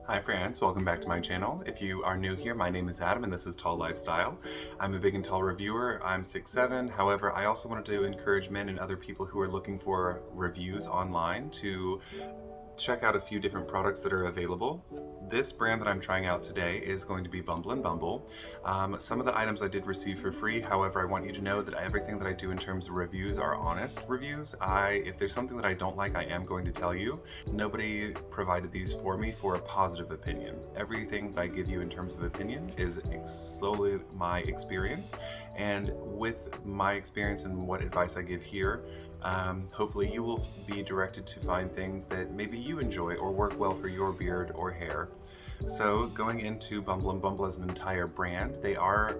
Hi friends, welcome back to my channel. If you are new here, my name is Adam and this is Tall Lifestyle. I'm a big and tall reviewer. I'm 6'7". However, I also wanted to encourage men and other people who are looking for reviews online to check out a few different products that are available. This brand that I'm trying out today is going to be Bumble and Bumble. Some of the items I did receive for free. However, I want you to know that everything that I do in terms of reviews are honest reviews. If there's something that I don't like, I am going to tell you. Nobody provided these for me for a positive opinion. Everything that I give you in terms of opinion is solely my experience, and with my experience and what advice I give here, hopefully you will be directed to find things that maybe you enjoy or work well for your beard or hair. So going into Bumble and Bumble as an entire brand, they are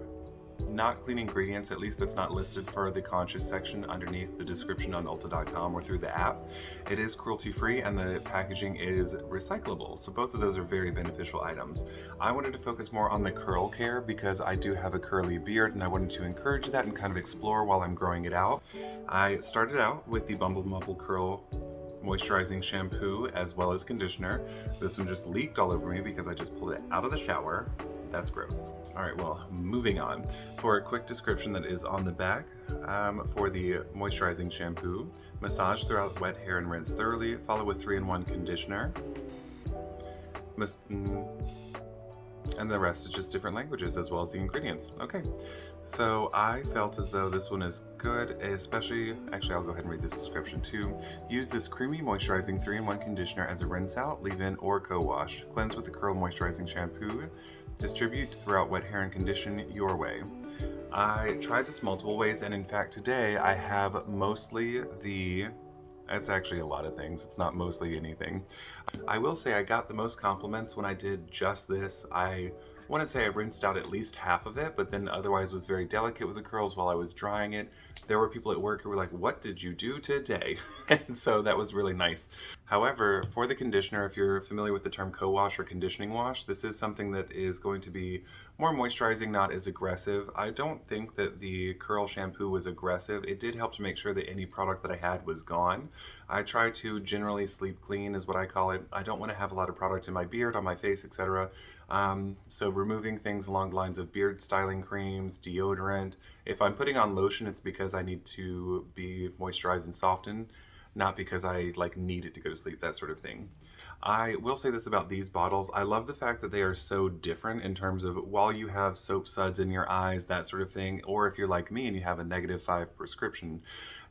not clean ingredients, at least that's not listed for the conscious section underneath the description on Ulta.com or through the app. It is cruelty free and the packaging is recyclable, so both of those are very beneficial items. I wanted to focus more on the curl care because I do have a curly beard and I wanted to encourage that and kind of explore while I'm growing it out. I started out with the Bumble Bumble Curl moisturizing shampoo as well as conditioner. This one just leaked all over me because I just pulled it out of the shower. That's gross. All right, well, moving on. For a quick description that is on the back, for the moisturizing shampoo, massage throughout wet hair and rinse thoroughly, follow with 3-in-1 conditioner. And the rest is just different languages as well as the ingredients. Okay, so I felt as though this one is good, especially, actually I'll go ahead and read this description too. Use this creamy moisturizing 3-in-1 conditioner as a rinse out, leave-in, or co-wash. Cleanse with the curl moisturizing shampoo. Distribute throughout wet hair and condition your way. I tried this multiple ways, and in fact today I have mostly it's actually a lot of things. It's not mostly anything. I will say I got the most compliments when I did just this. I want to say I rinsed out at least half of it, but then otherwise was very delicate with the curls while I was drying it. There were people at work who were like, "What did you do today?" And so that was really nice. However, for the conditioner, if you're familiar with the term co-wash or conditioning wash, this is something that is going to be more moisturizing, not as aggressive. I don't think that the curl shampoo was aggressive. It did help to make sure that any product that I had was gone. I try to generally sleep clean is what I call it. I don't want to have a lot of product in my beard, on my face, etc. So removing things along the lines of beard styling creams, deodorant. If I'm putting on lotion, it's because I need to be moisturized and softened, not because I need it to go to sleep, that sort of thing. I will say this about these bottles. I love the fact that they are so different in terms of while you have soap suds in your eyes, that sort of thing, or if you're like me and you have a -5 prescription,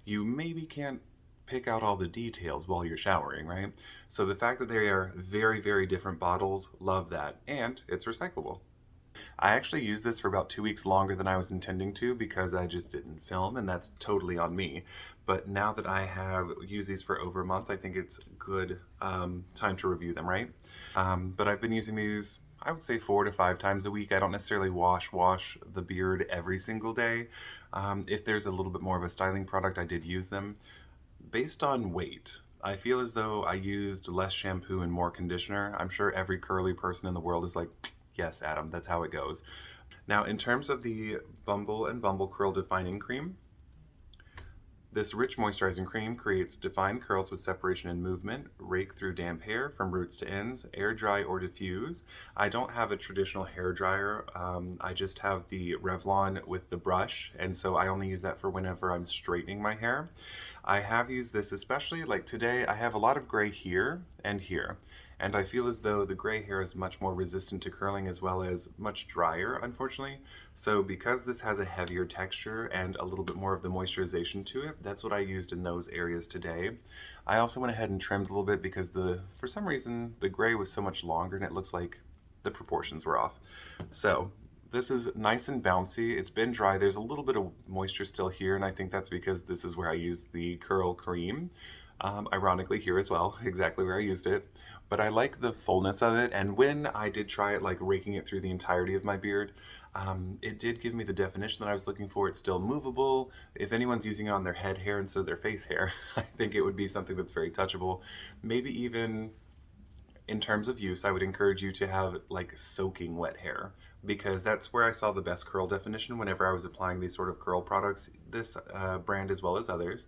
you maybe can't pick out all the details while you're showering, right? So the fact that they are very, very different bottles, love that. And it's recyclable. I actually used this for about 2 weeks longer than I was intending to because I just didn't film, and that's totally on me. But now that I have used these for over a month, I think it's good time to review them, right? But I've been using these, I would say 4 to 5 times a week. I don't necessarily wash the beard every single day. If there's a little bit more of a styling product, I did use them. Based on weight, I feel as though I used less shampoo and more conditioner. I'm sure every curly person in the world is like, yes, Adam, that's how it goes. Now, in terms of the Bumble and Bumble Curl Defining Cream, this rich moisturizing cream creates defined curls with separation and movement. Rake through damp hair from roots to ends, air dry or diffuse. I don't have a traditional hair dryer. I just have the Revlon with the brush, and so I only use that for whenever I'm straightening my hair. I have used this especially, like today, I have a lot of gray here and here. And I feel as though the gray hair is much more resistant to curling as well as much drier, unfortunately. So because this has a heavier texture and a little bit more of the moisturization to it, that's what I used in those areas today. I also went ahead and trimmed a little bit because for some reason, the gray was so much longer and it looks like the proportions were off. So this is nice and bouncy. It's been dry. There's a little bit of moisture still here, and I think that's because this is where I used the curl cream. Ironically here as well, exactly where I used it. But I like the fullness of it, and when I did try it, like raking it through the entirety of my beard, it did give me the definition that I was looking for. It's still movable. If anyone's using it on their head hair instead of their face hair, I think it would be something that's very touchable. Maybe even in terms of use, I would encourage you to have like soaking wet hair, because that's where I saw the best curl definition whenever I was applying these sort of curl products, this brand as well as others.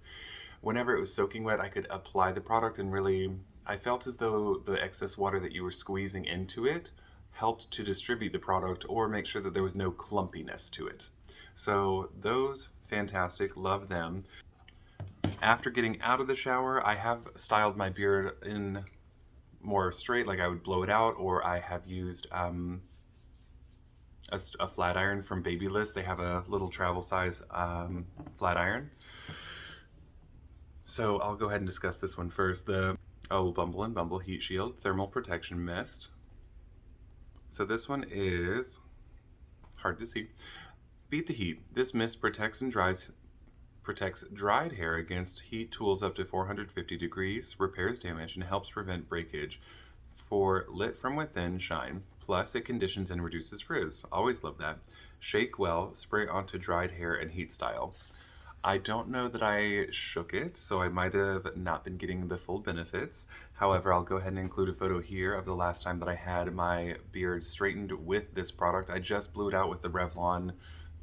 whenever it was soaking wet, I could apply the product and really, I felt as though the excess water that you were squeezing into it helped to distribute the product or make sure that there was no clumpiness to it. So those, fantastic, love them. After getting out of the shower, I have styled my beard in more straight, like I would blow it out, or I have used a flat iron from Babyliss. They have a little travel size flat iron. So I'll go ahead and discuss this one first. The Bumble and Bumble Heat Shield Thermal Protection Mist. So this one is hard to see. Beat the heat. This mist protects dried hair against heat tools up to 450 degrees, repairs damage, and helps prevent breakage for lit from within shine. Plus, it conditions and reduces frizz. Always love that. Shake well, spray onto dried hair, and heat style. I don't know that I shook it, so I might have not been getting the full benefits. However, I'll go ahead and include a photo here of the last time that I had my beard straightened with this product. I just blew it out with the Revlon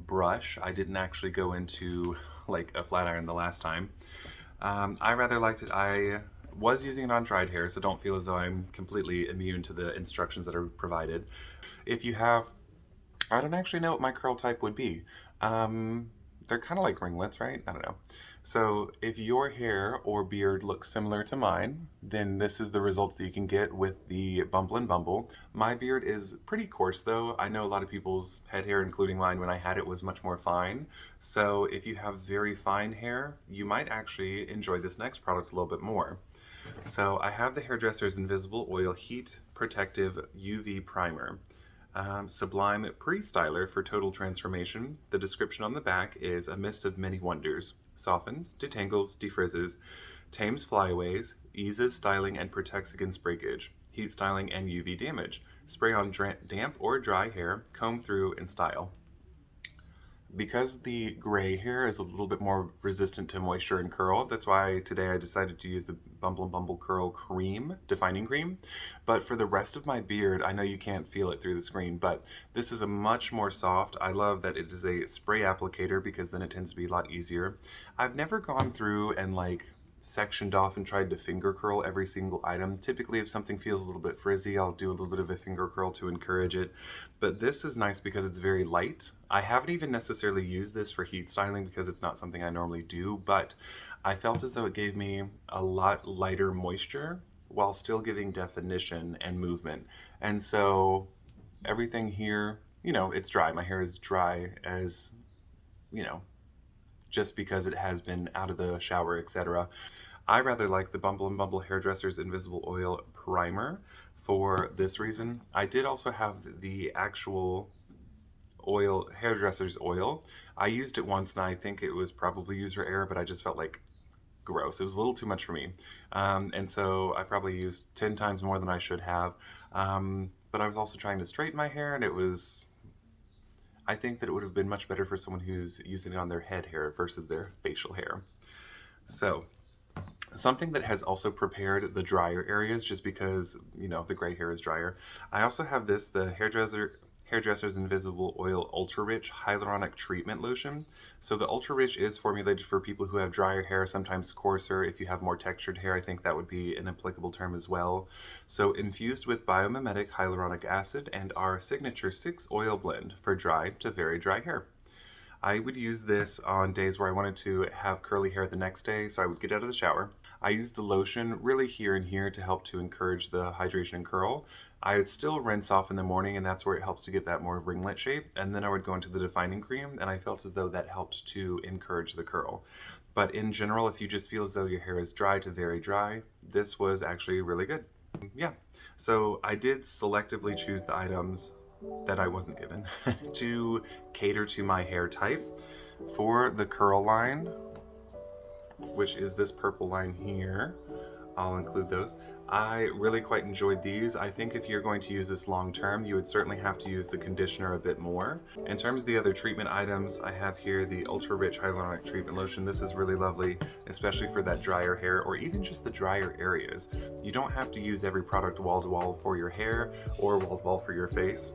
brush. I didn't actually go into like a flat iron the last time. I rather liked it. I was using it on dried hair, so don't feel as though I'm completely immune to the instructions that are provided. If you have, I don't actually know what my curl type would be. They're kind of like ringlets, right? I don't know. So if your hair or beard looks similar to mine, then this is the results that you can get with the Bumble and Bumble. My beard is pretty coarse though. I know a lot of people's head hair, including mine when I had it, was much more fine. So if you have very fine hair, you might actually enjoy this next product a little bit more. So I have the Hairdressers Invisible Oil Heat Protective UV Primer. Sublime Pre-Styler for total transformation. The description on the back is a mist of many wonders. Softens, detangles, defrizzes, tames flyaways, eases styling and protects against breakage, heat styling and UV damage. Spray on damp or dry hair, comb through and style. Because the gray hair is a little bit more resistant to moisture and curl, that's why today I decided to use the Bumble and Bumble Curl Cream, Defining Cream. But for the rest of my beard, I know you can't feel it through the screen, but this is a much more soft. I love that it is a spray applicator because then it tends to be a lot easier. I've never gone through and like sectioned off and tried to finger curl every single item. Typically, if something feels a little bit frizzy, I'll do a little bit of a finger curl to encourage it. But this is nice because it's very light. I haven't even necessarily used this for heat styling because it's not something I normally do, but I felt as though it gave me a lot lighter moisture while still giving definition and movement. And so everything here, you know, it's dry. My hair is dry as, you know, just because it has been out of the shower, etc. I rather like the Bumble and Bumble Hairdressers Invisible Oil Primer for this reason. I did also have the actual oil, Hairdressers Oil. I used it once and I think it was probably user error, but I just felt like gross. It was a little too much for me. And so I probably used 10 times more than I should have. But I was also trying to straighten my hair and it was, I think that it would have been much better for someone who's using it on their head hair versus their facial hair. So something that has also prepared the drier areas just because, you know, the gray hair is drier. I also have this, the Hairdressers Invisible Oil Ultra Rich Hyaluronic Treatment Lotion. So the Ultra Rich is formulated for people who have drier hair, sometimes coarser. If you have more textured hair, I think that would be an applicable term as well. So infused with biomimetic hyaluronic acid and our signature 6 oil blend for dry to very dry hair. I would use this on days where I wanted to have curly hair the next day, so I would get out of the shower. I used the lotion really here and here to help to encourage the hydration and curl. I would still rinse off in the morning, and that's where it helps to get that more ringlet shape. And then I would go into the defining cream, and I felt as though that helped to encourage the curl. But in general, if you just feel as though your hair is dry to very dry, this was actually really good. Yeah, so I did selectively choose the items that I wasn't given to cater to my hair type. For the curl line, which is this purple line here, I'll include those. I really quite enjoyed these. I think if you're going to use this long term, you would certainly have to use the conditioner a bit more. In terms of the other treatment items, I have here the Ultra Rich Hyaluronic Treatment Lotion. This is really lovely, especially for that drier hair or even just the drier areas. You don't have to use every product wall to wall for your hair or wall to wall for your face.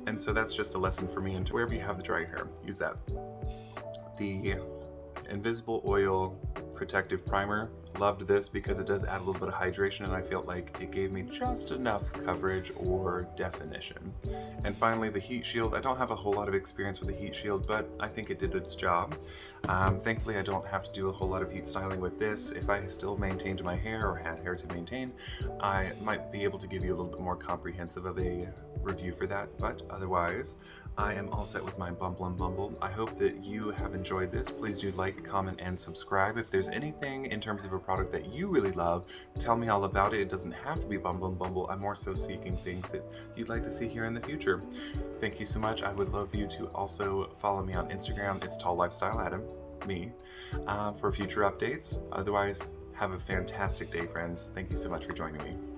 And so that's just a lesson for me. And wherever you have the dry hair, use that. The Invisible Oil Protective Primer. Loved this because it does add a little bit of hydration, and I felt like it gave me just enough coverage or definition. And finally, the Heat Shield. I don't have a whole lot of experience with the Heat Shield, but I think it did its job. Thankfully, I don't have to do a whole lot of heat styling with this. If I still maintained my hair or had hair to maintain, I might be able to give you a little bit more comprehensive of a review for that, but otherwise, I am all set with my Bumble. I hope that you have enjoyed this. Please do like, comment, and subscribe. If there's anything in terms of a product that you really love, tell me all about it. It doesn't have to be Bumble. I'm more so seeking things that you'd like to see here in the future. Thank you so much. I would love you to also follow me on Instagram. It's Tall Lifestyle Adam, me, for future updates. Otherwise, have a fantastic day, friends. Thank you so much for joining me.